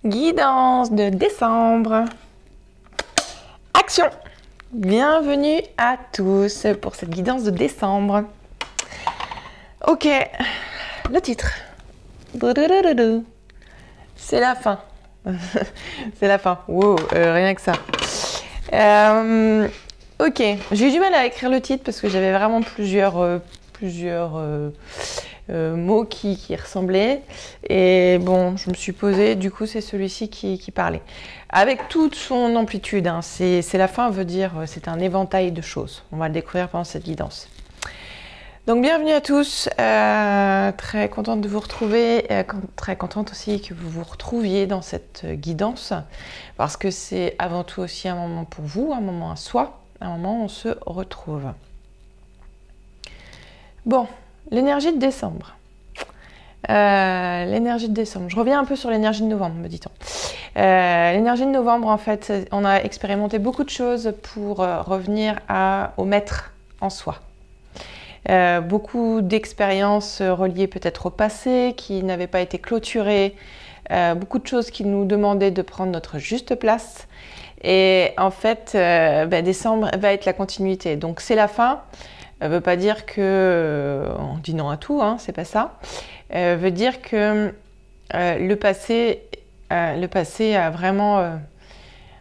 Guidance de décembre. Action! Bienvenue à tous pour cette guidance de décembre. Ok, le titre. C'est la fin. C'est la fin. Wow, rien que ça. Ok, j'ai eu du mal à écrire le titre parce que j'avais vraiment plusieurs mots qui ressemblaient. Et bon, je me suis posée, du coup c'est celui-ci qui parlait. Avec toute son amplitude, hein, c'est la fin veut dire, c'est un éventail de choses. On va le découvrir pendant cette guidance. Donc bienvenue à tous, très contente de vous retrouver, très contente aussi que vous vous retrouviez dans cette guidance, parce que c'est avant tout aussi un moment pour vous, un moment à soi, un moment où on se retrouve. Bon, l'énergie de décembre. L'énergie de décembre. Je reviens un peu sur l'énergie de novembre, me dit-on. L'énergie de novembre, en fait, on a expérimenté beaucoup de choses pour revenir au maître en soi. Beaucoup d'expériences reliées peut-être au passé, qui n'avaient pas été clôturées, beaucoup de choses qui nous demandaient de prendre notre juste place. Et en fait, décembre va être la continuité. Donc c'est la fin. Veut pas dire que on dit non à tout, hein, c'est pas ça. Veut dire que le passé a vraiment,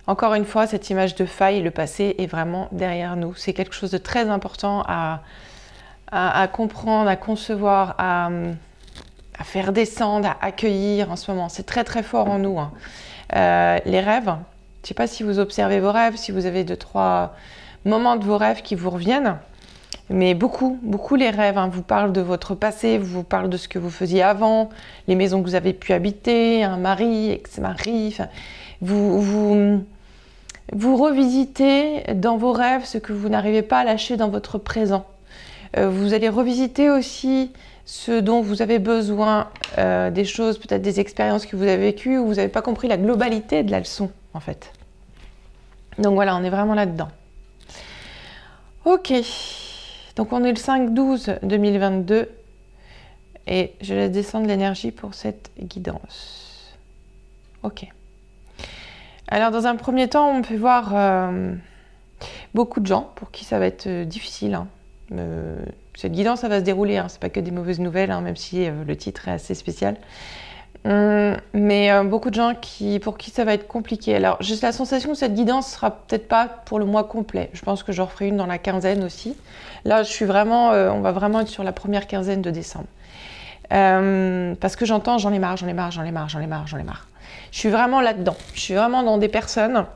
encore une fois, cette image de faille, le passé est vraiment derrière nous. C'est quelque chose de très important à comprendre, à concevoir, à faire descendre, à accueillir en ce moment. C'est très très fort en nous. Hein. Les rêves, je ne sais pas si vous observez vos rêves, si vous avez 2-3 moments de vos rêves qui vous reviennent. Mais beaucoup les rêves vous parlent de votre passé, vous parlent de ce que vous faisiez avant, les maisons que vous avez pu habiter, un mari, ex-mari. Vous revisitez dans vos rêves ce que vous n'arrivez pas à lâcher dans votre présent. Vous allez revisiter aussi ce dont vous avez besoin, des choses, peut-être des expériences que vous avez vécues où vous n'avez pas compris la globalité de la leçon, en fait. Donc voilà, on est vraiment là-dedans. Ok. Donc on est le 5-12-2022 et je laisse descendre l'énergie pour cette guidance. Ok. Alors dans un premier temps, on peut voir beaucoup de gens pour qui ça va être difficile. Hein. Cette guidance, ça va se dérouler, hein. C'est pas que des mauvaises nouvelles, hein, même si le titre est assez spécial. Mais beaucoup de gens pour qui ça va être compliqué. Alors, j'ai la sensation que cette guidance sera peut-être pas pour le mois complet. Je pense que j'en ferai une dans la quinzaine aussi. Là, je suis vraiment, on va vraiment être sur la première quinzaine de décembre. Parce que j'entends, j'en ai marre. Je suis vraiment là-dedans. Je suis vraiment dans des personnes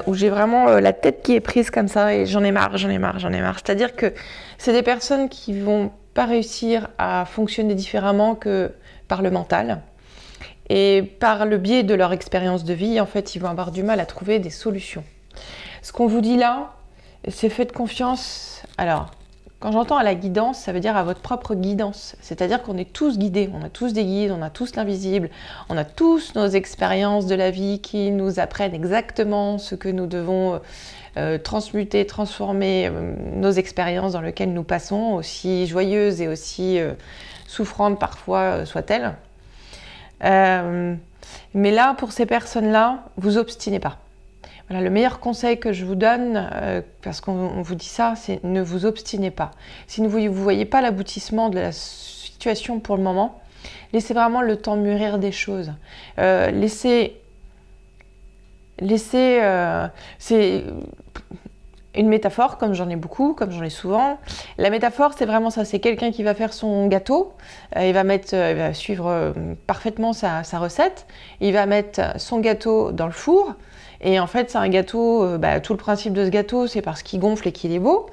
où j'ai vraiment la tête qui est prise comme ça et j'en ai marre. C'est-à-dire que c'est des personnes qui vont pas réussir à fonctionner différemment que par le mental. Et par le biais de leur expérience de vie, en fait, ils vont avoir du mal à trouver des solutions. Ce qu'on vous dit là, c'est faites confiance. Alors, quand j'entends à la guidance, ça veut dire à votre propre guidance. C'est-à-dire qu'on est tous guidés, on a tous des guides, on a tous l'invisible, on a tous nos expériences de la vie qui nous apprennent exactement ce que nous devons transmuter, transformer nos expériences dans lesquelles nous passons, aussi joyeuses et aussi souffrantes parfois soient-elles. Mais là, pour ces personnes-là, vous obstinez pas. Voilà, le meilleur conseil que je vous donne, parce qu'on vous dit ça, c'est ne vous obstinez pas. Si vous ne voyez pas l'aboutissement de la situation pour le moment, laissez vraiment le temps mûrir des choses. C'est une métaphore, comme j'en ai beaucoup, comme j'en ai souvent. La métaphore, c'est vraiment ça. C'est quelqu'un qui va faire son gâteau. Il va suivre parfaitement sa recette. Il va mettre son gâteau dans le four. Et en fait, c'est un gâteau, tout le principe de ce gâteau, c'est parce qu'il gonfle et qu'il est beau.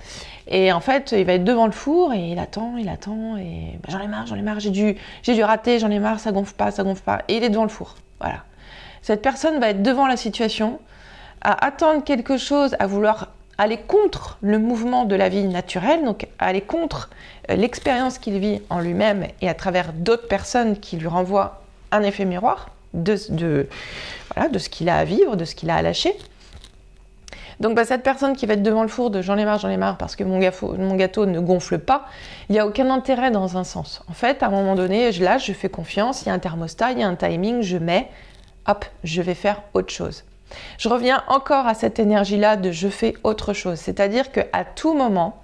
Et en fait, il va être devant le four et il attend. Et j'en ai marre, j'ai dû rater, j'en ai marre, ça gonfle pas. Et il est devant le four. Voilà. Cette personne va être devant la situation, à attendre quelque chose, à vouloir aller contre le mouvement de la vie naturelle, donc aller contre l'expérience qu'il vit en lui-même et à travers d'autres personnes qui lui renvoient un effet miroir de ce qu'il a à vivre, de ce qu'il a à lâcher. Donc cette personne qui va être devant le four de j'en ai marre parce que mon gâteau ne gonfle pas, il n'y a aucun intérêt dans un sens. En fait, à un moment donné, je lâche, je fais confiance, il y a un thermostat, il y a un timing, je mets hop, je vais faire autre chose. Je reviens encore à cette énergie-là de je fais autre chose. C'est-à-dire qu'à tout moment,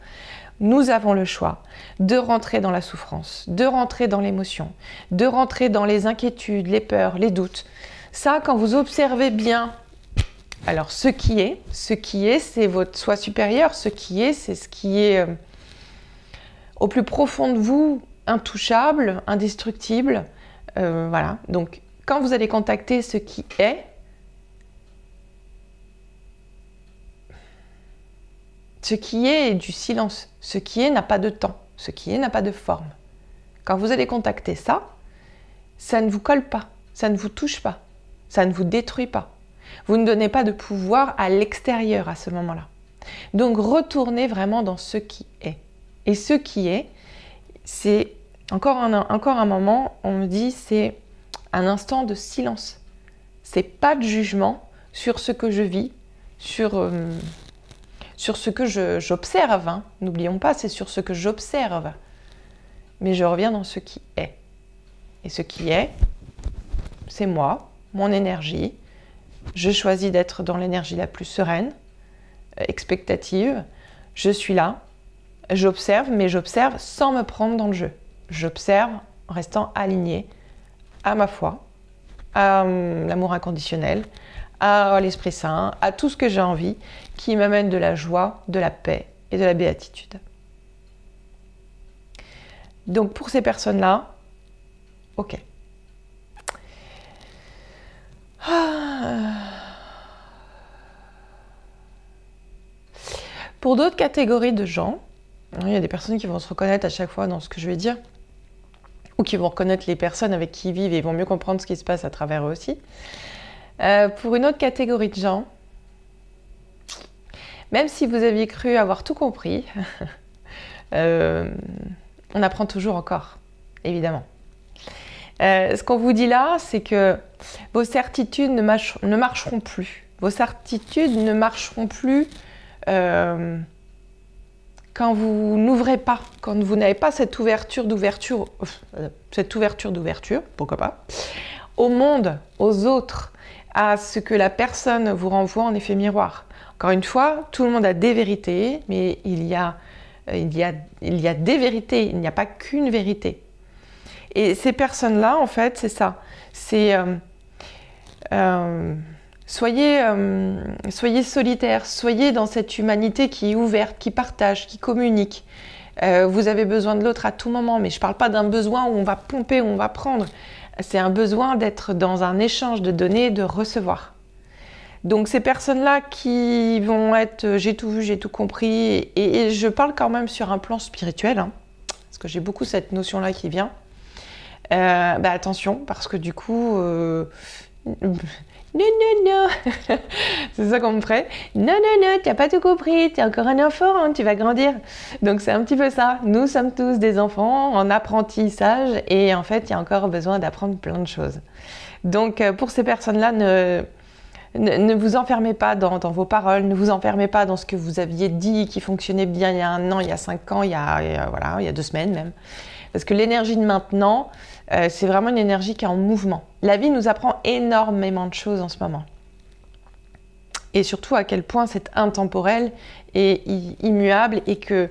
nous avons le choix de rentrer dans la souffrance, de rentrer dans l'émotion, de rentrer dans les inquiétudes, les peurs, les doutes. Ça, quand vous observez bien, alors ce qui est, c'est votre soi supérieur. Ce qui est, c'est ce qui est au plus profond de vous, intouchable, indestructible. Voilà. Donc, quand vous allez contacter ce qui est, ce qui est du silence. Ce qui est n'a pas de temps. Ce qui est n'a pas de forme. Quand vous allez contacter ça, ça ne vous colle pas. Ça ne vous touche pas. Ça ne vous détruit pas. Vous ne donnez pas de pouvoir à l'extérieur à ce moment-là. Donc, retournez vraiment dans ce qui est. Et ce qui est, c'est encore un moment, on me dit, c'est un instant de silence. C'est pas de jugement sur ce que je vis, sur ce que j'observe. Hein. N'oublions pas, c'est sur ce que j'observe. Mais je reviens dans ce qui est. Et ce qui est, c'est moi, mon énergie. Je choisis d'être dans l'énergie la plus sereine, expectative. Je suis là, j'observe, mais j'observe sans me prendre dans le jeu. J'observe en restant alignée à ma foi, à l'amour inconditionnel, à l'Esprit Saint, à tout ce que j'ai envie, qui m'amène de la joie, de la paix et de la béatitude. Donc pour ces personnes-là, ok. Pour d'autres catégories de gens, il y a des personnes qui vont se reconnaître à chaque fois dans ce que je vais dire, ou qui vont reconnaître les personnes avec qui ils vivent et vont mieux comprendre ce qui se passe à travers eux aussi. Pour une autre catégorie de gens, même si vous aviez cru avoir tout compris, on apprend toujours encore, évidemment. Ce qu'on vous dit là, c'est que vos certitudes ne marcheront plus. Vos certitudes ne marcheront plus quand vous n'ouvrez pas, quand vous n'avez pas cette ouverture d'ouverture, pourquoi pas, au monde, aux autres, à ce que la personne vous renvoie en effet miroir. Encore une fois, tout le monde a des vérités, mais il y a des vérités, il n'y a pas qu'une vérité. Et ces personnes-là, en fait, c'est ça. C'est soyez solitaires, soyez dans cette humanité qui est ouverte, qui partage, qui communique. Vous avez besoin de l'autre à tout moment, mais je ne parle pas d'un besoin où on va pomper, où on va prendre. C'est un besoin d'être dans un échange de donner, de recevoir. Donc ces personnes-là qui vont être j'ai tout vu, j'ai tout compris, et je parle quand même sur un plan spirituel, hein, parce que j'ai beaucoup cette notion-là qui vient. Attention, parce que du coup, non, c'est ça qu'on me ferait. Non, tu n'as pas tout compris, tu es encore un enfant, hein, tu vas grandir. Donc c'est un petit peu ça. Nous sommes tous des enfants en apprentissage et en fait, il y a encore besoin d'apprendre plein de choses. Donc pour ces personnes-là, ne vous enfermez pas dans vos paroles, ne vous enfermez pas dans ce que vous aviez dit qui fonctionnait bien il y a 1 an, il y a 5 ans, il y a 2 semaines même. Parce que l'énergie de maintenant, c'est vraiment une énergie qui est en mouvement. La vie nous apprend énormément de choses en ce moment. Et surtout à quel point c'est intemporel et immuable et que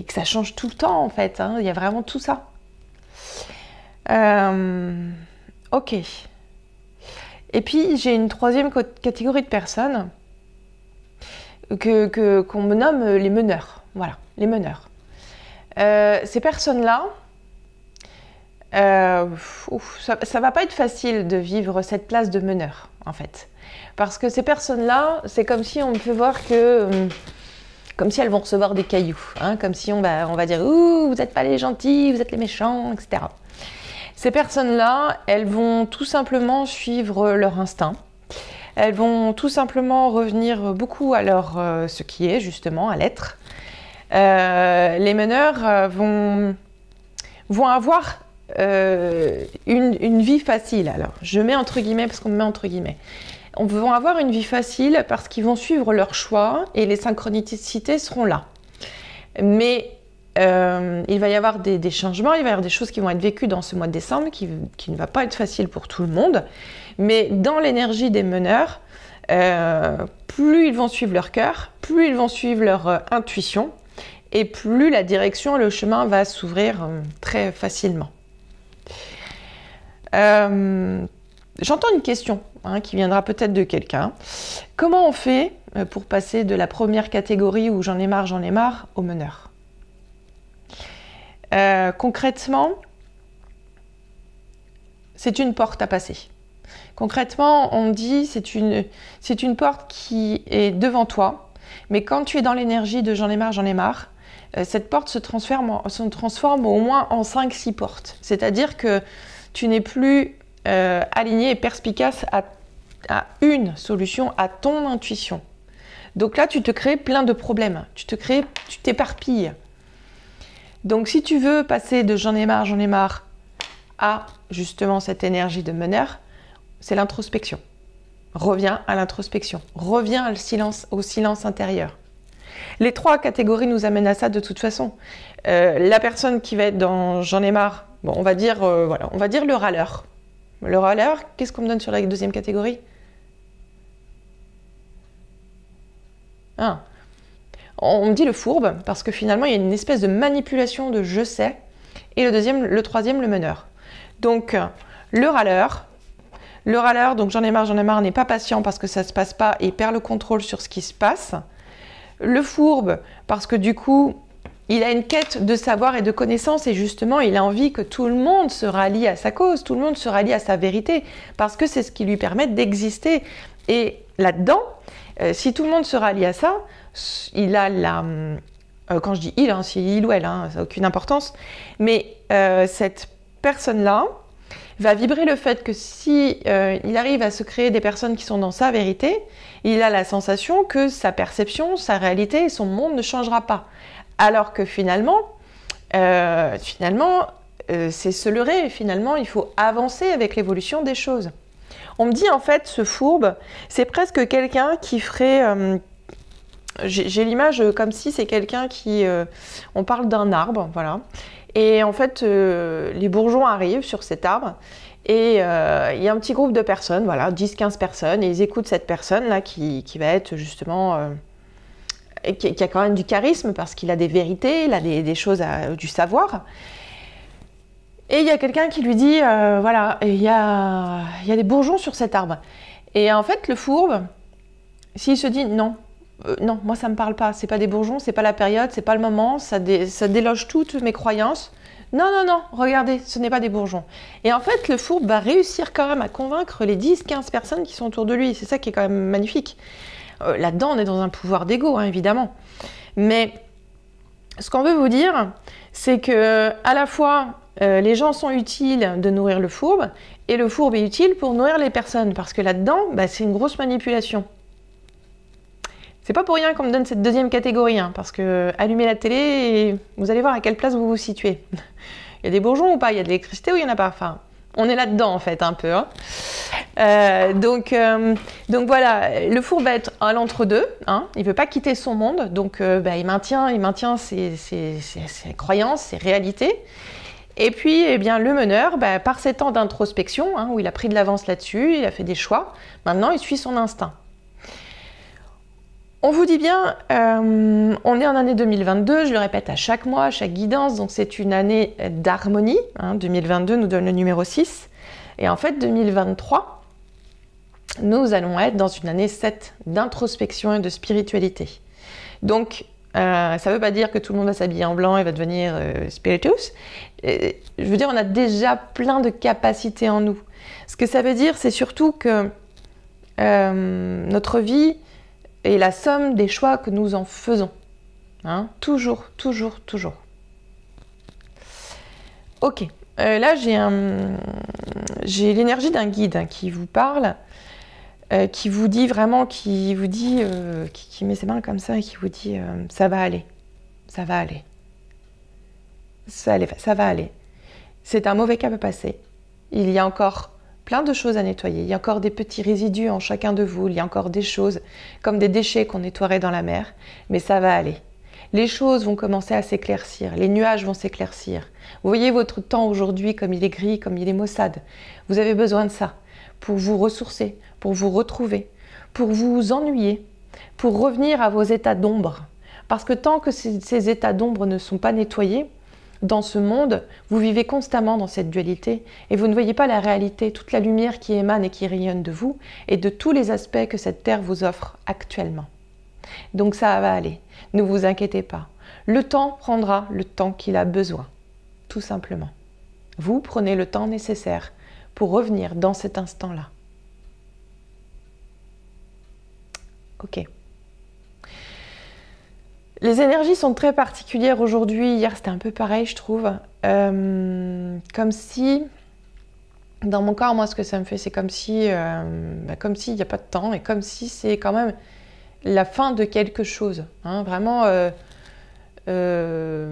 ça change tout le temps en fait. Hein. Il y a vraiment tout ça. Ok. Et puis j'ai une troisième catégorie de personnes qu'on me nomme les meneurs. Voilà, les meneurs. Ces personnes-là, ça va pas être facile de vivre cette place de meneur, en fait. Parce que ces personnes-là, c'est comme si on me fait voir que... comme si elles vont recevoir des cailloux. Hein, comme si on va dire « Ouh, vous n'êtes pas les gentils, vous êtes les méchants, etc. » Ces personnes-là, elles vont tout simplement suivre leur instinct. Elles vont tout simplement revenir beaucoup à ce qui est, justement, à l'être. Les meneurs vont avoir une vie facile. Alors, je mets entre guillemets parce qu'on me met entre guillemets. Ils vont avoir une vie facile parce qu'ils vont suivre leur choix et les synchronicités seront là. Mais il va y avoir des changements, il va y avoir des choses qui vont être vécues dans ce mois de décembre qui ne va pas être facile pour tout le monde. Mais dans l'énergie des meneurs, plus ils vont suivre leur cœur, plus ils vont suivre leur intuition, et plus la direction, le chemin va s'ouvrir très facilement. J'entends une question qui viendra peut-être de quelqu'un. Comment on fait pour passer de la première catégorie où j'en ai marre au meneur? Concrètement, c'est une porte à passer. Concrètement, on me dit c'est une porte qui est devant toi, mais quand tu es dans l'énergie de j'en ai marre, cette porte se transforme au moins en 5-6 portes. C'est-à-dire que tu n'es plus aligné et perspicace à une solution, à ton intuition. Donc là, tu te crées plein de problèmes, tu t'éparpilles. Donc si tu veux passer de j'en ai marre à justement cette énergie de meneur, c'est l'introspection. Reviens à l'introspection, reviens au silence intérieur. Les 3 catégories nous amènent à ça de toute façon. La personne qui va être dans j'en ai marre, bon, on va dire le râleur. Le râleur, qu'est-ce qu'on me donne sur la deuxième catégorie? On me dit le fourbe, parce que finalement, il y a une espèce de manipulation de je sais. Et le troisième, le meneur. Donc, le râleur, donc j'en ai marre, n'est pas patient parce que ça ne se passe pas et perd le contrôle sur ce qui se passe. Le fourbe, parce que du coup, il a une quête de savoir et de connaissance et justement, il a envie que tout le monde se rallie à sa cause, tout le monde se rallie à sa vérité, parce que c'est ce qui lui permet d'exister. Et là-dedans, si tout le monde se rallie à ça, il a quand je dis il, c'est il ou elle, ça n'a aucune importance, mais cette personne-là va vibrer le fait que si il arrive à se créer des personnes qui sont dans sa vérité, il a la sensation que sa perception, sa réalité et son monde ne changera pas. Alors que finalement, c'est se leurrer. Finalement, il faut avancer avec l'évolution des choses. On me dit en fait, ce fourbe, c'est presque quelqu'un qui ferait... j'ai l'image comme si c'est quelqu'un qui... on parle d'un arbre, voilà. Et en fait, les bourgeons arrivent sur cet arbre et il y a un petit groupe de personnes, voilà, 10-15 personnes, et ils écoutent cette personne-là qui va être justement... qui a quand même du charisme parce qu'il a des vérités, il a des choses, du savoir. Et il y a quelqu'un qui lui dit, voilà, il y a des bourgeons sur cet arbre. Et en fait, le fourbe, s'il se dit non, moi ça me parle pas, c'est pas des bourgeons, c'est pas la période, c'est pas le moment, ça déloge toutes mes croyances. Non, regardez, ce n'est pas des bourgeons. Et en fait, le fourbe va réussir quand même à convaincre les 10-15 personnes qui sont autour de lui. C'est ça qui est quand même magnifique. Là-dedans, on est dans un pouvoir d'ego, évidemment. Mais ce qu'on veut vous dire, c'est que à la fois, les gens sont utiles de nourrir le fourbe, et le fourbe est utile pour nourrir les personnes, parce que là-dedans, c'est une grosse manipulation. C'est pas pour rien qu'on me donne cette deuxième catégorie, parce que allumez la télé et vous allez voir à quelle place vous vous situez. Il y a des bourgeons ou pas? Il y a de l'électricité ou il n'y en a pas? Enfin, on est là-dedans en fait, un peu. Donc voilà, le fourbe va être à l'entre-deux. Il ne veut pas quitter son monde, donc il maintient ses croyances, ses réalités. Et puis, eh bien, le meneur, par ces temps d'introspection, où il a pris de l'avance là-dessus, il a fait des choix, maintenant il suit son instinct. On vous dit bien, on est en année 2022, je le répète à chaque mois, à chaque guidance, donc c'est une année d'harmonie. 2022 nous donne le numéro 6. Et en fait, 2023, nous allons être dans une année 7 d'introspection et de spiritualité. Donc, ça ne veut pas dire que tout le monde va s'habiller en blanc et va devenir spiritus. Je veux dire, on a déjà plein de capacités en nous. Ce que ça veut dire, c'est surtout que notre vie est la somme des choix que nous en faisons. Toujours. Ok. Là, j'ai l'énergie d'un guide qui vous parle, qui vous dit vraiment, qui met ses mains comme ça et qui vous dit ça va aller. C'est un mauvais cap à passer. Il y a encore plein de choses à nettoyer. Il y a encore des petits résidus en chacun de vous. Il y a encore des choses comme des déchets qu'on nettoierait dans la mer. Mais ça va aller. Les choses vont commencer à s'éclaircir, les nuages vont s'éclaircir. Vous voyez votre temps aujourd'hui comme il est gris, comme il est maussade. Vous avez besoin de ça pour vous ressourcer, pour vous retrouver, pour vous ennuyer, pour revenir à vos états d'ombre. Parce que tant que ces états d'ombre ne sont pas nettoyés, dans ce monde, vous vivez constamment dans cette dualité et vous ne voyez pas la réalité, toute la lumière qui émane et qui rayonne de vous et de tous les aspects que cette terre vous offre actuellement. Donc ça va aller, ne vous inquiétez pas. Le temps prendra le temps qu'il a besoin, tout simplement. Vous prenez le temps nécessaire pour revenir dans cet instant-là. Ok. Les énergies sont très particulières aujourd'hui. Hier, c'était un peu pareil, je trouve. Comme si, dans mon corps, moi, ce que ça me fait, c'est comme si il n'y a pas de temps et comme si c'est quand même la fin de quelque chose. Hein, vraiment, ce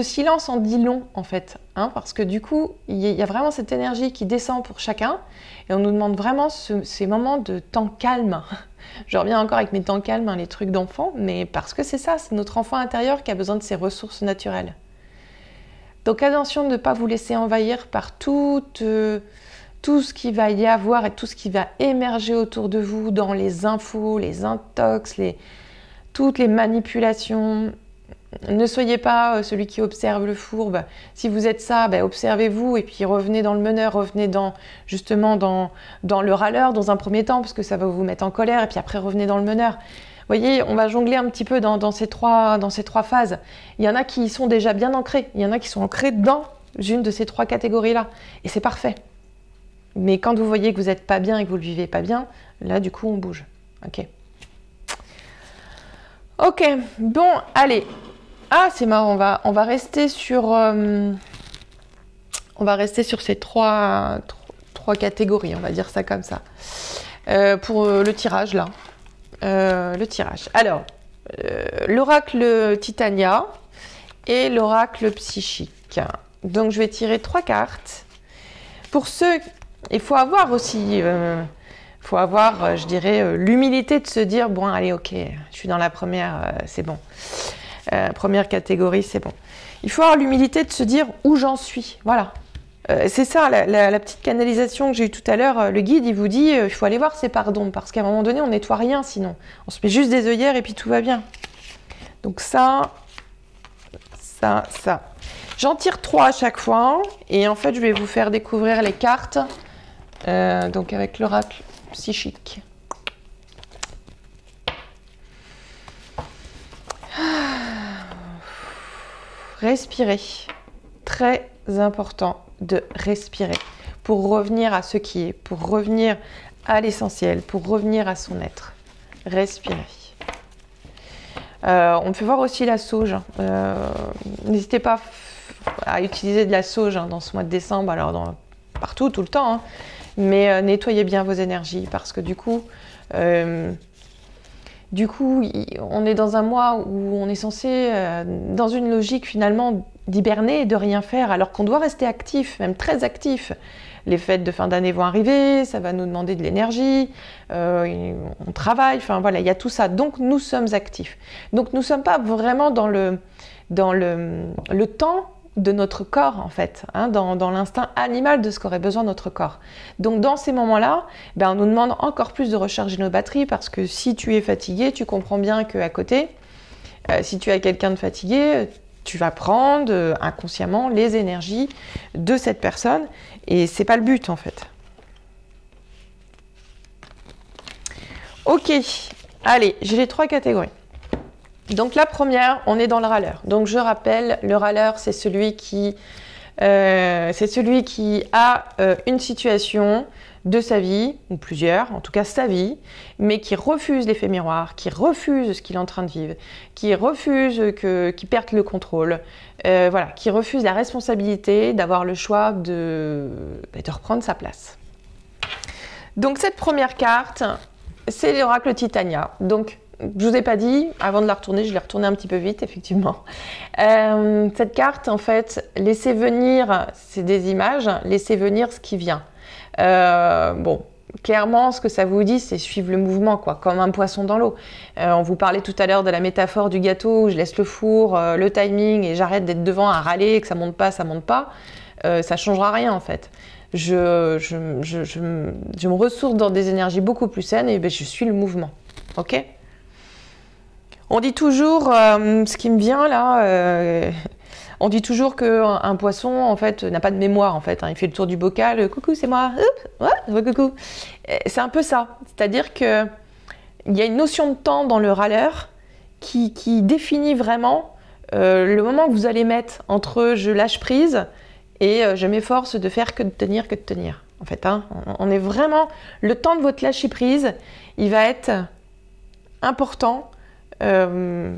silence en dit long, en fait. Hein, parce que du coup, il y a vraiment cette énergie qui descend pour chacun. Et on nous demande vraiment ces moments de temps calme. Je reviens encore avec mes temps calmes, hein, les trucs d'enfant, mais parce que c'est ça, c'est notre enfant intérieur qui a besoin de ses ressources naturelles. Donc attention de ne pas vous laisser envahir par tout ce qu'il va y avoir et tout ce qui va émerger autour de vous dans les infos, les intox, toutes les manipulations. Ne soyez pas celui qui observe le fourbe. Si vous êtes ça, observez-vous et puis revenez dans le meneur, revenez justement dans le râleur dans un premier temps parce que ça va vous mettre en colère et puis après revenez dans le meneur. Vous voyez, on va jongler un petit peu dans ces trois phases. Il y en a qui sont déjà bien ancrés, il y en a qui sont ancrés dans une de ces trois catégories-là et c'est parfait. Mais quand vous voyez que vous n'êtes pas bien et que vous ne le vivez pas bien, là du coup on bouge. Ok, bon, allez. Ah, c'est marrant, on va rester sur ces trois catégories, on va dire ça comme ça. Pour le tirage, là. Le tirage. Alors, l'oracle Titania et l'oracle psychique. Donc, je vais tirer 3 cartes. Pour ceux, il faut avoir aussi... je dirais, l'humilité de se dire, bon, allez, ok, je suis dans la première, c'est bon. Première catégorie, c'est bon. Il faut avoir l'humilité de se dire où j'en suis. Voilà. C'est ça, la petite canalisation que j'ai eue tout à l'heure. Le guide, il vous dit, il faut aller voir ses parts d'ombre. Parce qu'à un moment donné, on nettoie rien sinon. On se met juste des œillères et puis tout va bien. Donc ça. J'en tire 3 à chaque fois. Et en fait, je vais vous faire découvrir les cartes. Donc avec l'oracle psychique. Respirez. Très important de respirer pour revenir à ce qui est, pour revenir à l'essentiel, pour revenir à son être. Respirez. On peut voir aussi la sauge. N'hésitez pas à utiliser de la sauge dans ce mois de décembre, alors partout, tout le temps. Hein. Mais nettoyez bien vos énergies parce que du coup, on est dans un mois où on est censé, dans une logique finalement d'hiberner et de rien faire, alors qu'on doit rester actif, même très actif. Les fêtes de fin d'année vont arriver, ça va nous demander de l'énergie, on travaille, enfin voilà, il y a tout ça. Donc nous sommes actifs. Donc nous ne sommes pas vraiment dans le temps de notre corps en fait, hein, dans l'instinct animal de ce qu'aurait besoin notre corps. Donc dans ces moments-là, on nous demande encore plus de recharger nos batteries parce que si tu es fatigué, tu comprends bien qu'à côté, si tu as quelqu'un de fatigué, tu vas prendre inconsciemment les énergies de cette personne et c'est pas le but en fait. Ok, allez, j'ai les 3 catégories. Donc la première, on est dans le râleur. Donc je rappelle, le râleur, c'est celui qui a une situation de sa vie, ou plusieurs, en tout cas sa vie, mais qui refuse l'effet miroir, qui refuse ce qu'il est en train de vivre, qui refuse qu'il perde le contrôle, qui refuse la responsabilité d'avoir le choix de reprendre sa place. Donc cette première carte, c'est l'oracle Titania. Donc je vous ai pas dit, avant de la retourner, je l'ai retournée un petit peu vite, effectivement. Cette carte, en fait, laissez venir, c'est des images, laissez venir ce qui vient. clairement, ce que ça vous dit, c'est suivre le mouvement, quoi, comme un poisson dans l'eau. On vous parlait tout à l'heure de la métaphore du gâteau, où je laisse le four, le timing, et j'arrête d'être devant à râler, que ça monte pas, ça monte pas. Ça changera rien, en fait. Je me ressource dans des énergies beaucoup plus saines et ben, je suis le mouvement. Ok? On dit toujours, ce qui me vient là, on dit toujours qu'un poisson en fait n'a pas de mémoire en fait. Hein. Il fait le tour du bocal, coucou c'est moi, ouais, coucou. C'est un peu ça, c'est-à-dire que il y a une notion de temps dans le râleur qui définit vraiment le moment que vous allez mettre entre je lâche prise et je m'efforce de faire que de tenir. En fait, hein, on est vraiment le temps de votre lâcher prise, il va être important à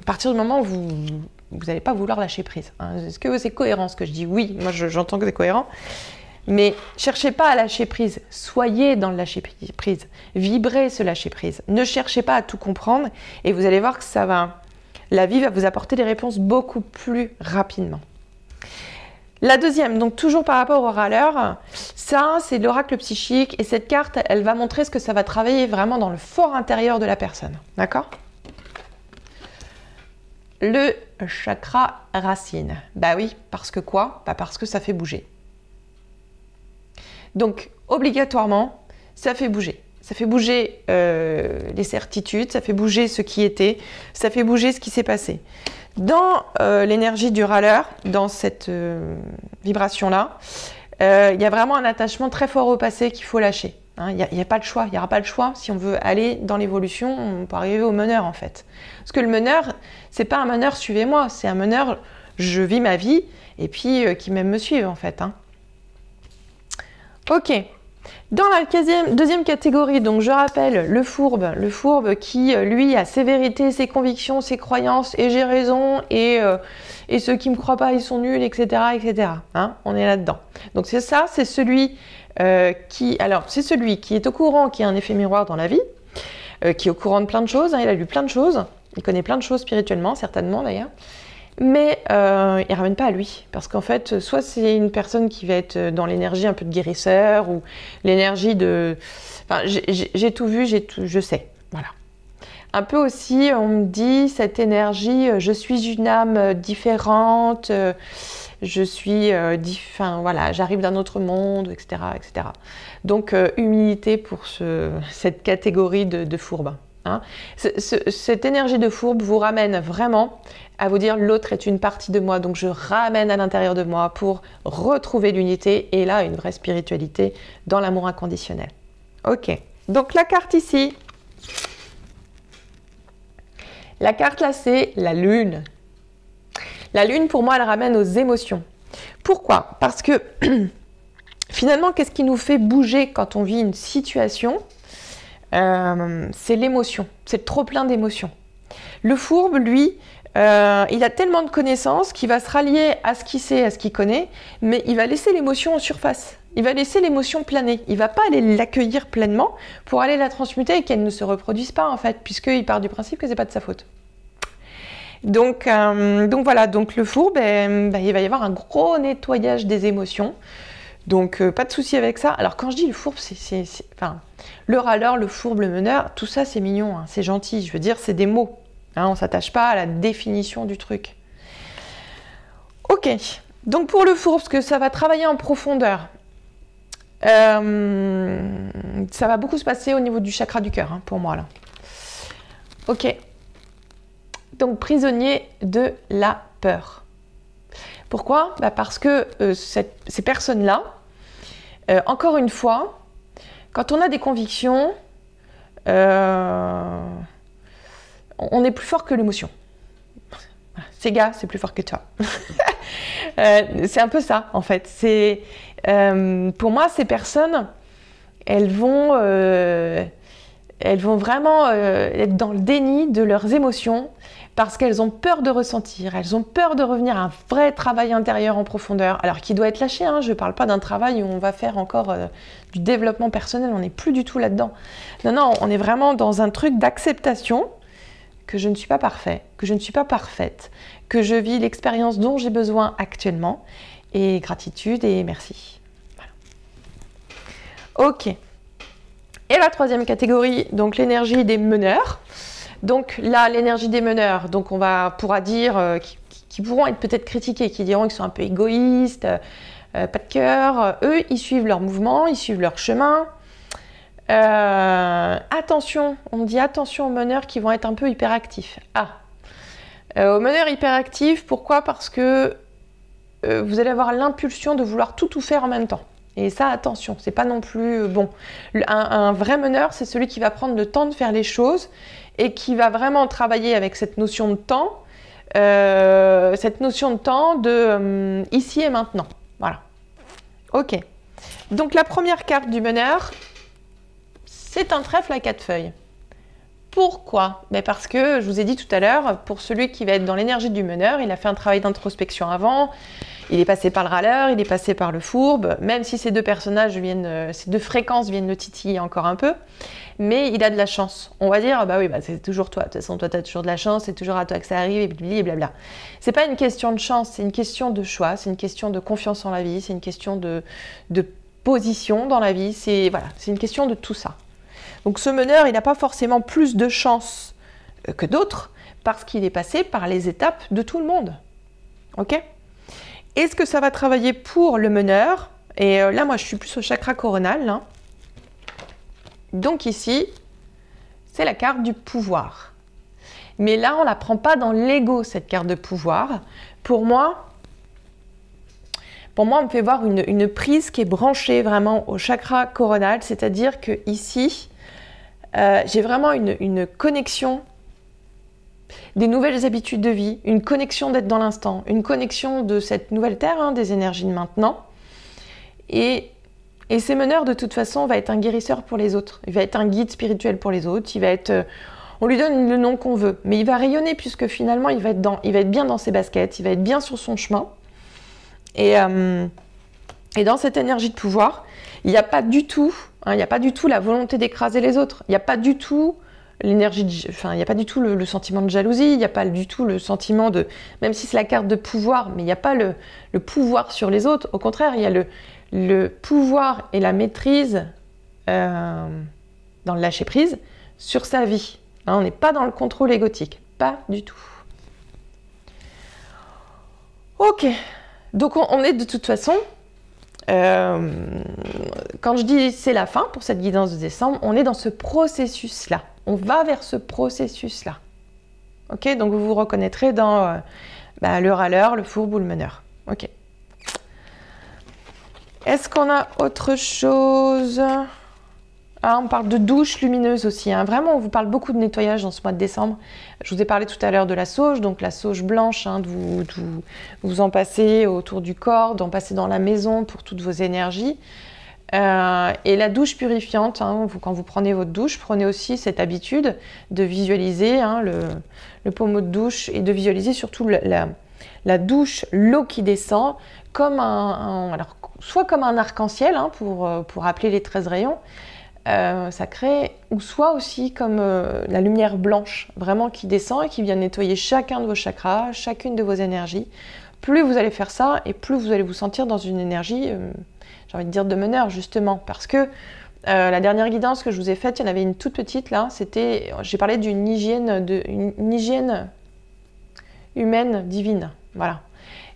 partir du moment où vous n'allez pas vouloir lâcher prise. Hein. Est-ce que c'est cohérent ce que je dis? Oui, moi j'entends que c'est cohérent. Mais cherchez pas à lâcher prise. Soyez dans le lâcher prise. Vibrez ce lâcher prise. Ne cherchez pas à tout comprendre et vous allez voir que la vie va vous apporter des réponses beaucoup plus rapidement. La deuxième, donc toujours par rapport au râleur, ça c'est l'oracle psychique et cette carte, elle va montrer ce que ça va travailler vraiment dans le fort intérieur de la personne. D'accord ? Le chakra racine. Bah oui, parce que quoi? Bah parce que ça fait bouger. Donc, obligatoirement, ça fait bouger. Ça fait bouger les certitudes, ça fait bouger ce qui était, ça fait bouger ce qui s'est passé. Dans l'énergie du râleur, dans cette vibration-là, il y a vraiment un attachement très fort au passé qu'il faut lâcher. Hein, il n'y a pas de choix, il n'y aura pas de choix. Si on veut aller dans l'évolution, on peut arriver au meneur en fait. Parce que le meneur, c'est pas un meneur suivez-moi, c'est un meneur je vis ma vie et puis qui m'aime me suivre en fait. Hein. Ok. Dans la deuxième catégorie, donc je rappelle le fourbe qui lui a ses vérités, ses convictions, ses croyances et j'ai raison et ceux qui me croient pas ils sont nuls, etc. etc. Hein, on est là-dedans. Donc c'est ça, c'est celui qui est au courant, qui a un effet miroir dans la vie, qui est au courant de plein de choses, hein, il a lu plein de choses, il connaît plein de choses spirituellement, certainement d'ailleurs, mais il ne ramène pas à lui, parce qu'en fait, soit c'est une personne qui va être dans l'énergie un peu de guérisseur, ou l'énergie de... Enfin, j'ai tout vu, je sais, voilà. Un peu aussi, on me dit, cette énergie, je suis une âme différente, je suis, voilà, j'arrive d'un autre monde, etc., etc. Donc, humilité pour cette catégorie de fourbe. Hein. Cette énergie de fourbe vous ramène vraiment à vous dire l'autre est une partie de moi, donc je ramène à l'intérieur de moi pour retrouver l'unité et là, une vraie spiritualité dans l'amour inconditionnel. Ok, donc la carte ici, la carte là, c'est la lune. La lune, pour moi, elle ramène aux émotions. Pourquoi? Parce que finalement, qu'est-ce qui nous fait bouger quand on vit une situation? C'est l'émotion, c'est trop plein d'émotions. Le fourbe, lui, il a tellement de connaissances qu'il va se rallier à ce qu'il sait, à ce qu'il connaît, mais il va laisser l'émotion en surface. Il va laisser l'émotion planer. Il ne va pas aller l'accueillir pleinement pour aller la transmuter et qu'elle ne se reproduise pas, en fait, puisqu'il part du principe que ce n'est pas de sa faute. Donc voilà, donc le fourbe, il va y avoir un gros nettoyage des émotions. Donc pas de souci avec ça. Alors quand je dis le fourbe, enfin, le râleur, le fourbe, le meneur, tout ça c'est mignon, hein, c'est gentil. Je veux dire, c'est des mots. Hein, on ne s'attache pas à la définition du truc. Ok, donc pour le fourbe, parce que ça va travailler en profondeur, ça va beaucoup se passer au niveau du chakra du cœur, hein, pour moi là. Ok. Donc, prisonnier de la peur. Pourquoi? Parce que ces personnes-là, encore une fois, quand on a des convictions, on est plus fort que l'émotion. Ces gars, c'est plus fort que toi. C'est un peu ça, en fait. Pour moi, ces personnes, elles vont vraiment être dans le déni de leurs émotions parce qu'elles ont peur de ressentir, elles ont peur de revenir à un vrai travail intérieur en profondeur, alors qui doit être lâché, hein. Je ne parle pas d'un travail où on va faire encore du développement personnel, on n'est plus du tout là-dedans. Non, on est vraiment dans un truc d'acceptation que je ne suis pas parfait, que je ne suis pas parfaite, que je vis l'expérience dont j'ai besoin actuellement, et gratitude et merci. Voilà. Ok. Et la troisième catégorie, donc l'énergie des meneurs. Donc là, l'énergie des meneurs, donc on pourra dire qui pourront être peut-être critiqués, qui diront qu'ils sont un peu égoïstes, pas de cœur. Eux, ils suivent leur mouvement, ils suivent leur chemin. Attention, on dit attention aux meneurs qui vont être un peu hyperactifs. Aux meneurs hyperactifs, pourquoi? Parce que vous allez avoir l'impulsion de vouloir tout faire en même temps. Et ça, attention, c'est pas non plus bon. Un vrai meneur, c'est celui qui va prendre le temps de faire les choses et qui va vraiment travailler avec cette notion de temps, de ici et maintenant. Voilà. Ok. Donc la première carte du meneur, c'est un trèfle à 4 feuilles. Pourquoi? Parce que, je vous ai dit tout à l'heure, pour celui qui va être dans l'énergie du meneur, il a fait un travail d'introspection avant, il est passé par le râleur, il est passé par le fourbe, même si ces deux personnages ces deux fréquences viennent le titiller encore un peu, mais il a de la chance. On va dire, bah oui, c'est toujours toi, de toute façon, toi, tu as toujours de la chance, c'est toujours à toi que ça arrive, et blabla. C'est pas une question de chance, c'est une question de choix, c'est une question de confiance en la vie, c'est une question de position dans la vie, c'est une question de tout ça. Donc ce meneur, il n'a pas forcément plus de chance que d'autres parce qu'il est passé par les étapes de tout le monde. Ok? Est-ce que ça va travailler pour le meneur? Et là, moi, je suis plus au chakra coronal. Hein. Donc ici, c'est la carte du pouvoir. Mais là, on ne la prend pas dans l'ego, cette carte de pouvoir. Pour moi, on me fait voir une prise qui est branchée vraiment au chakra coronal, c'est-à-dire que ici, j'ai vraiment une connexion des nouvelles habitudes de vie, une connexion d'être dans l'instant, une connexion de cette nouvelle terre, hein, des énergies de maintenant. Et ces meneurs, de toute façon, va être un guérisseur pour les autres. Il va être un guide spirituel pour les autres. Il va être, on lui donne le nom qu'on veut, mais il va rayonner puisque finalement, il va être bien dans ses baskets, il va être bien sur son chemin. Et dans cette énergie de pouvoir, il n'y a pas du tout, la volonté d'écraser les autres. Il n'y a pas du tout il n'y a pas du tout le sentiment de jalousie. Il n'y a pas du tout le sentiment de, même si c'est la carte de pouvoir, mais il n'y a pas le pouvoir sur les autres. Au contraire, il y a le pouvoir et la maîtrise dans le lâcher prise sur sa vie. Hein, on n'est pas dans le contrôle égotique, pas du tout. Ok, donc on est de toute façon. Quand je dis c'est la fin pour cette guidance de décembre, on est dans ce processus-là. On va vers ce processus-là. Ok, donc vous vous reconnaîtrez dans le râleur, le fourbe ou le meneur. Ok. Est-ce qu'on a autre chose? On parle de douche lumineuse aussi. Hein. Vraiment, on vous parle beaucoup de nettoyage dans ce mois de décembre. Je vous ai parlé tout à l'heure de la sauge, donc la sauge blanche, hein, de vous en passer autour du corps, d'en passer dans la maison pour toutes vos énergies. Et la douche purifiante, hein, quand vous prenez votre douche, prenez aussi cette habitude de visualiser hein, le pommeau de douche et de visualiser surtout la douche, l'eau qui descend, comme alors, soit comme un arc-en-ciel hein, pour rappeler les 13 rayons, sacré, ou soit aussi comme la lumière blanche, vraiment qui descend et qui vient nettoyer chacun de vos chakras, chacune de vos énergies. Plus vous allez faire ça, et plus vous allez vous sentir dans une énergie, j'ai envie de dire de meneur, justement, parce que la dernière guidance que je vous ai faite, il y en avait une toute petite, là, j'ai parlé d'une hygiène, une hygiène humaine divine, voilà.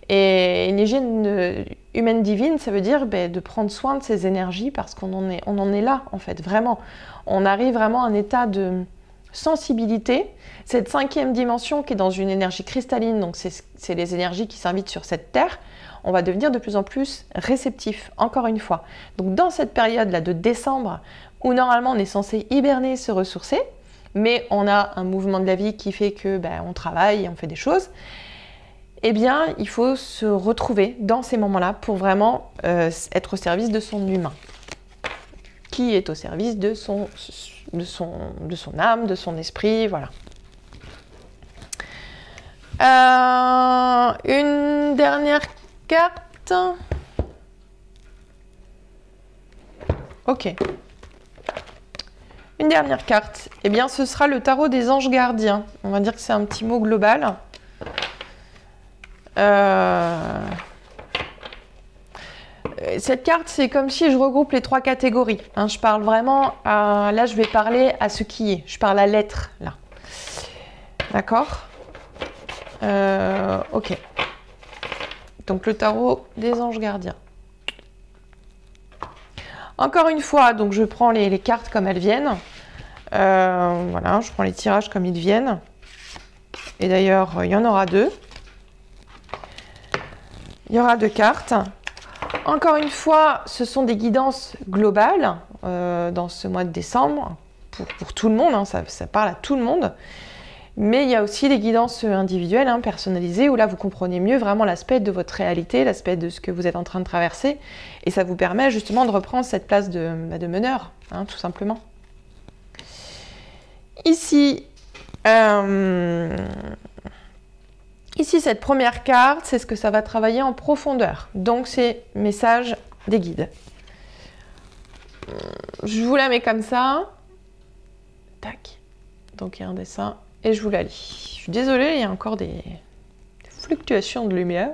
Et une hygiène humaine divine, ça veut dire de prendre soin de ces énergies parce qu'on en est là, en fait, vraiment. On arrive vraiment à un état de sensibilité. Cette 5e dimension qui est dans une énergie cristalline, donc c'est les énergies qui s'invitent sur cette terre, on va devenir de plus en plus réceptif, encore une fois. Donc dans cette période-là de décembre, où normalement on est censé hiberner, se ressourcer, mais on a un mouvement de la vie qui fait que on travaille et on fait des choses, eh bien, il faut se retrouver dans ces moments-là pour vraiment être au service de son humain, qui est au service de son âme, de son esprit, voilà. Une dernière carte. Ok. Une dernière carte. Eh bien, ce sera le tarot des anges gardiens. On va dire que c'est un petit mot global. Cette carte, c'est comme si je regroupe les 3 catégories. Hein. Je parle vraiment, là je vais parler à ce qui est. Je parle à l'être, là. D'accord? Ok. Donc le tarot des anges gardiens. Encore une fois, donc je prends les cartes comme elles viennent. Voilà, je prends les tirages comme ils viennent. Et d'ailleurs, il y en aura 2. Il y aura 2 cartes. Encore une fois, ce sont des guidances globales dans ce mois de décembre, pour tout le monde, hein, ça parle à tout le monde. Mais il y a aussi des guidances individuelles, hein, personnalisées, où là vous comprenez mieux vraiment l'aspect de votre réalité, l'aspect de ce que vous êtes en train de traverser. Et ça vous permet justement de reprendre cette place de meneur, hein, tout simplement. Ici, cette première carte, c'est ce que ça va travailler en profondeur. Donc, c'est message des guides. Je vous la mets comme ça. Tac. Donc, il y a un dessin et je vous la lis. Je suis désolée, il y a encore des fluctuations de lumière.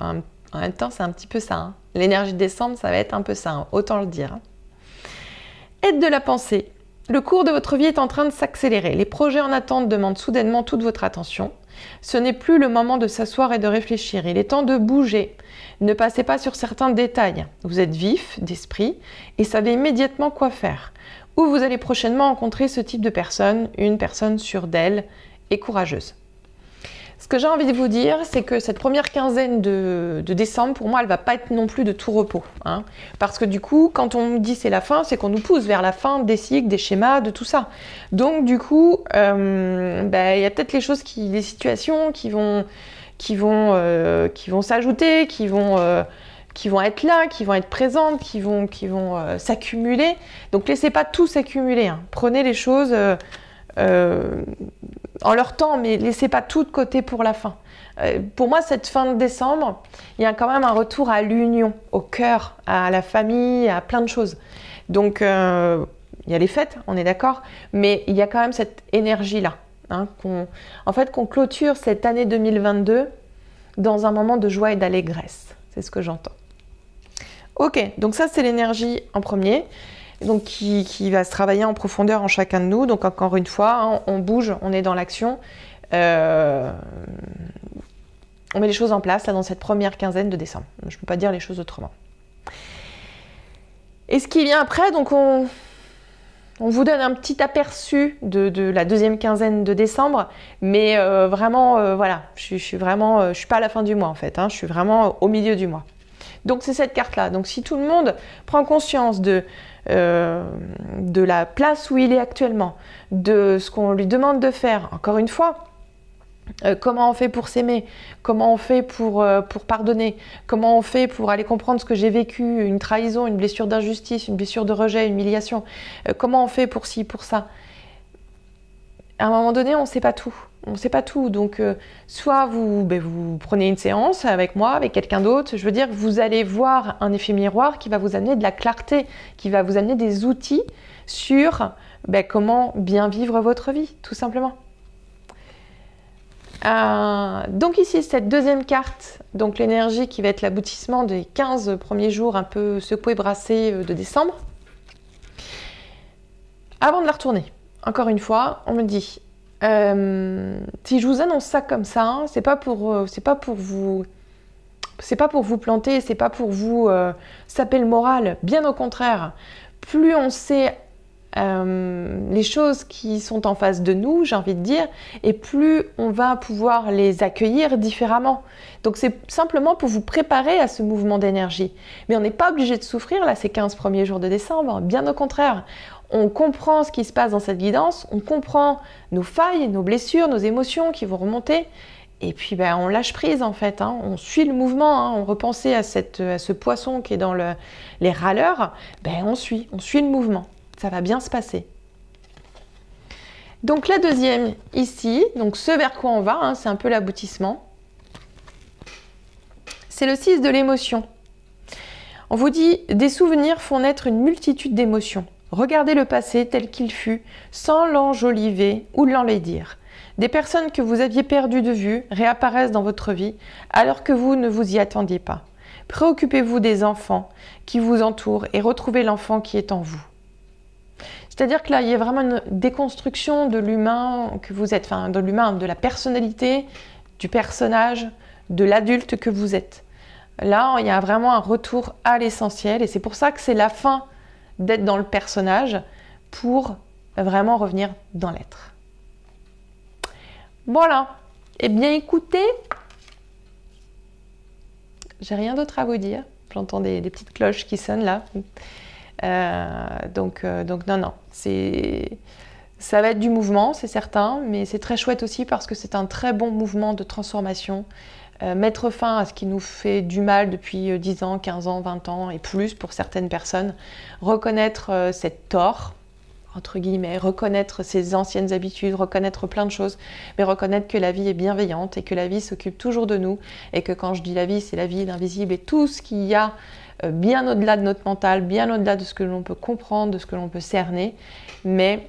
En même temps, c'est un petit peu ça. Hein. L'énergie de décembre, ça va être un peu ça, hein, autant le dire. Hein. Aide de la pensée. Le cours de votre vie est en train de s'accélérer. Les projets en attente demandent soudainement toute votre attention. Ce n'est plus le moment de s'asseoir et de réfléchir. Il est temps de bouger. Ne passez pas sur certains détails. Vous êtes vif d'esprit et savez immédiatement quoi faire. Ou vous allez prochainement rencontrer ce type de personne, une personne sûre d'elle et courageuse. Ce que j'ai envie de vous dire, c'est que cette première quinzaine de décembre, pour moi, elle ne va pas être non plus de tout repos. Hein. Parce que du coup, quand on nous dit c'est la fin, c'est qu'on nous pousse vers la fin des cycles, des schémas, de tout ça. Donc du coup, y a peut-être les situations qui vont s'ajouter, qui vont être là, qui vont être présentes, qui vont s'accumuler. Donc laissez pas tout s'accumuler. Hein. Prenez les choses en leur temps, mais laissez pas tout de côté pour la fin. Pour moi, cette fin de décembre, il y a quand même un retour à l'union, au cœur, à la famille, à plein de choses. Donc, il y a les fêtes, on est d'accord, mais il y a quand même cette énergie-là. Hein, qu'on clôture cette année 2022 dans un moment de joie et d'allégresse. C'est ce que j'entends. Ok, donc ça, c'est l'énergie en premier. Donc qui va se travailler en profondeur en chacun de nous. Donc encore une fois, hein, on bouge, on est dans l'action. On met les choses en place là dans cette première quinzaine de décembre. Je ne peux pas dire les choses autrement. Et ce qui vient après, donc on vous donne un petit aperçu de la deuxième quinzaine de décembre, mais vraiment, voilà, je suis pas à la fin du mois en fait, hein, je suis vraiment au milieu du mois. Donc c'est cette carte-là. Donc si tout le monde prend conscience de la place où il est actuellement, de ce qu'on lui demande de faire, encore une fois, comment on fait pour s'aimer, comment on fait pour pardonner, comment on fait pour aller comprendre ce que j'ai vécu, une trahison, une blessure d'injustice, une blessure de rejet, une humiliation, comment on fait pour ci, pour ça. À un moment donné, on ne sait pas tout. On ne sait pas tout. Donc, soit vous prenez une séance avec moi, avec quelqu'un d'autre. Je veux dire, vous allez voir un effet miroir qui va vous amener de la clarté, qui va vous amener des outils sur comment bien vivre votre vie, tout simplement. Donc ici, cette deuxième carte, donc l'énergie qui va être l'aboutissement des 15 premiers jours un peu secoués, brassés de décembre. Avant de la retourner, encore une fois, on me dit, si je vous annonce ça comme ça, hein, c'est pas pour vous planter, c'est pas pour vous saper le moral. Bien au contraire, plus on sait les choses qui sont en face de nous, j'ai envie de dire, et plus on va pouvoir les accueillir différemment. Donc c'est simplement pour vous préparer à ce mouvement d'énergie. Mais on n'est pas obligé de souffrir là ces 15 premiers jours de décembre, bien au contraire. On comprend ce qui se passe dans cette guidance, on comprend nos failles, nos blessures, nos émotions qui vont remonter, et puis on lâche prise en fait, hein. On suit le mouvement, hein. On repensait à ce poisson qui est dans les râleurs, on suit le mouvement. Ça va bien se passer. Donc la deuxième ici, donc ce vers quoi on va, hein, c'est un peu l'aboutissement. C'est le 6 de l'émotion. On vous dit, des souvenirs font naître une multitude d'émotions. Regardez le passé tel qu'il fut, sans l'enjoliver ou l'enlaidir. Des personnes que vous aviez perdues de vue réapparaissent dans votre vie alors que vous ne vous y attendiez pas. Préoccupez-vous des enfants qui vous entourent et retrouvez l'enfant qui est en vous. C'est-à-dire que là, il y a vraiment une déconstruction de l'humain que vous êtes, enfin de l'humain, de la personnalité, du personnage, de l'adulte que vous êtes. Là, il y a vraiment un retour à l'essentiel et c'est pour ça que c'est la fin d'être dans le personnage pour vraiment revenir dans l'être. Voilà. Eh bien, écoutez, j'ai rien d'autre à vous dire. J'entends des petites cloches qui sonnent là. Donc non, ça va être du mouvement, c'est certain, mais c'est très chouette aussi parce que c'est un très bon mouvement de transformation. Mettre fin à ce qui nous fait du mal depuis 10 ans, 15 ans, 20 ans et plus pour certaines personnes. Reconnaître cette tort, entre guillemets, reconnaître ses anciennes habitudes, reconnaître plein de choses, mais reconnaître que la vie est bienveillante et que la vie s'occupe toujours de nous et que quand je dis la vie, c'est la vie, l'invisible et tout ce qu'il y a bien au-delà de notre mental, bien au-delà de ce que l'on peut comprendre, de ce que l'on peut cerner. Mais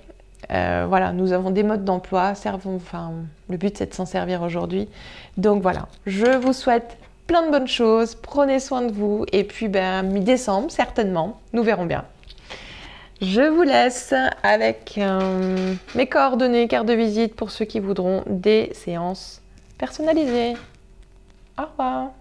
voilà, nous avons des modes d'emploi, le but c'est de s'en servir aujourd'hui. Donc voilà, je vous souhaite plein de bonnes choses, prenez soin de vous et puis mi-décembre certainement, nous verrons bien. Je vous laisse avec mes coordonnées, carte de visite pour ceux qui voudront des séances personnalisées. Au revoir.